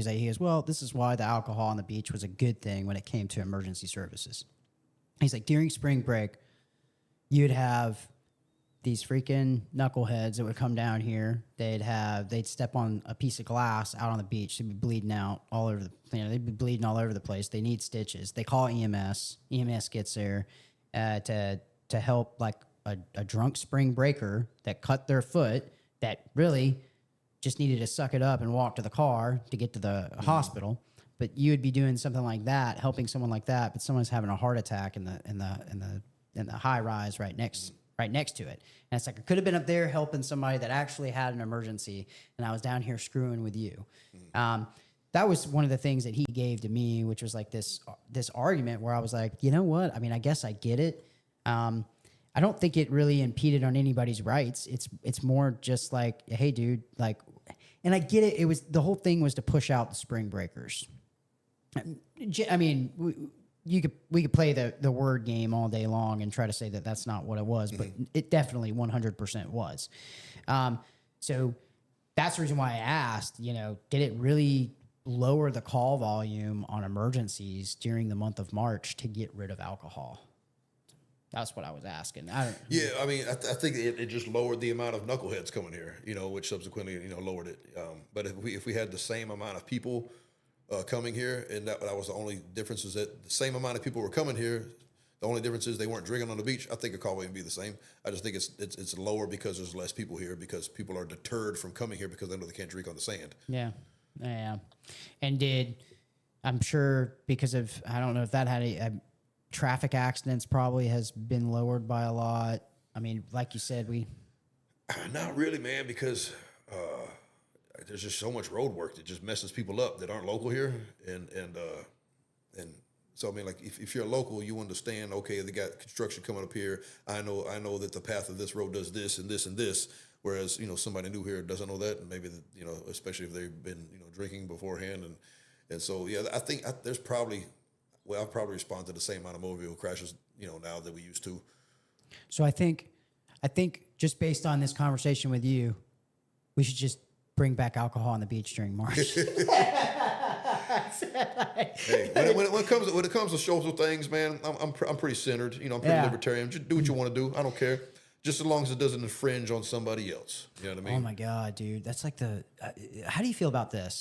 he goes, well, this is why the alcohol on the beach was a good thing when it came to emergency services. He's like, during spring break, you'd have these freaking knuckleheads that would come down here. They'd step on a piece of glass out on the beach. They'd be bleeding out all over they'd be bleeding all over the place. They need stitches. They call EMS. EMS gets there to help like a drunk spring breaker that cut their foot that really just needed to suck it up and walk to the car to get to the hospital. But you would be doing something like that, helping someone like that, but someone's having a heart attack in the high rise right next to it. And it's like, I could have been up there helping somebody that actually had an emergency, and I was down here screwing with you. That was one of the things that he gave to me, which was like this argument where I was like, you know what? I mean, I guess I get it. I don't think it really impeded on anybody's rights. It's more just like, hey, dude, like, and I get it. It was, the whole thing was to push out the spring breakers. I mean, we could play the word game all day long and try to say that that's not what it was, but it definitely 100% was. So that's the reason why I asked, did it really lower the call volume on emergencies during the month of March to get rid of alcohol? That's what I was asking. Yeah, I mean, I think it just lowered the amount of knuckleheads coming here, which subsequently, lowered it. But if we had the same amount of people coming here, and that was the only difference, is that the same amount of people were coming here. The only difference is they weren't drinking on the beach. I think the call volume would be the same. I just think it's lower because there's less people here, because people are deterred from coming here because they know they can't drink on the sand. Yeah. And I'm sure because of, I don't know if that had a traffic accidents probably has been lowered by a lot. I mean, like you said, not really, man, because there's just so much road work that just messes people up that aren't local here, and so I mean, like if you're a local, you understand. Okay, they got construction coming up here. I know that the path of this road does this and this and this. Whereas somebody new here doesn't know that, and maybe especially if they've been drinking beforehand, and so yeah, I think there's probably. Well, I'll probably respond to the same amount of motor vehicle crashes, now that we used to. So I think just based on this conversation with you, we should just bring back alcohol on the beach during March. Hey, when it comes to social things, man, I'm pretty centered. I'm pretty libertarian. Just do what you want to do. I don't care. Just as long as it doesn't infringe on somebody else. You know what I mean? Oh my God, dude. That's like how do you feel about this?